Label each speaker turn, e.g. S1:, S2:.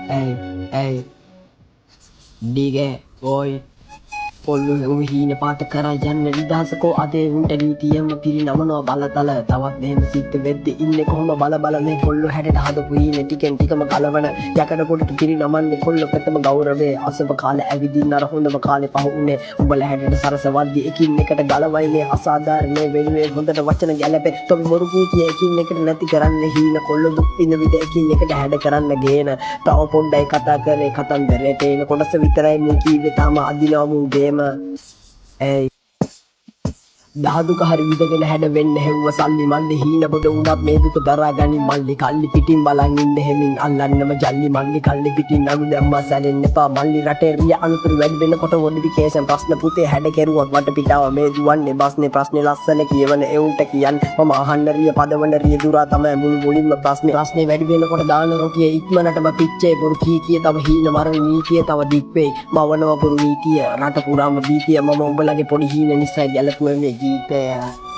S1: Hey, DK, boy. පොල්ලු හීන පාට කරා යන්න නිදහසකෝ අදේ උන්ට නීතියම පිරිනමනවා බලතල තවත් දෙහෙම සිද්ධ වෙද්දි ඉන්නේ කොහොම බල බල මේ පොල්ලු හැඩට හදපු හීන ටිකෙන් ටිකම කලවන යකඩ පොඩට පිරිනමන්නේ පොල්ලු පැත්තම ගෞරවේ අසබ කාලේ ඇවිදින්න අර හොඳම කාලේ පහුුනේ උඹලා හැඩට සරසවද්දි එකින් එකට ගලවයිනේ අසාධාරණේ වෙනුවේ හොඳට වචන ගැලපේ තොපි බොරු කීකිය එකින් එකට නැති කරන්න හීන කොල්ල දුක් ඉන්න විද එකින් එකට හැඩ කරන්න ගේන තව පොඩ්ඩයි කතා කරේ කතන්දරේ තේන කොටස විතරයි මේ කීවේ තාම අදිනවා මුගේ Hey. දහදුක හරි විදගෙන හැඩ වෙන්න හෙව්ව සල්ලි මල්ලි හීන බොඩ උනත් මේ දුක දරා ගනි මල්ලි කල්ලි පිටින් බලන් ඉන්න හැමින් අල්ලන්නම ජල්ලි මල්ලි කල්ලි පිටින් අනු දැම්මා සැලෙන්න එපා මල්ලි රටේ රිය අනුතුරු වැඩි වෙනකොට මොඩිෆිකේෂන් ප්‍රශ්න පුතේ හැඩ කෙරුවක් වට පිටාව මේ දුවන්නේ බස්නේ ප්‍රශ්නේ ලස්සන කියවන එවුන්ට කියන්න මම අහන්න රිය පදවන රිය දුරා තමයි මුලින්ම ප්‍රශ්නේ වැඩි වෙනකොට දාන රොටිය ඉක්මනටම පිච්චේ බොරු කීකිය තව හීන මරණ නීතිය තව දික් වෙයි මවනව බොරු නීතිය රට පුරාම බීතිය මම උඹලගේ පොඩි හීන නිසා ගැලපුවේ මේ ගීතය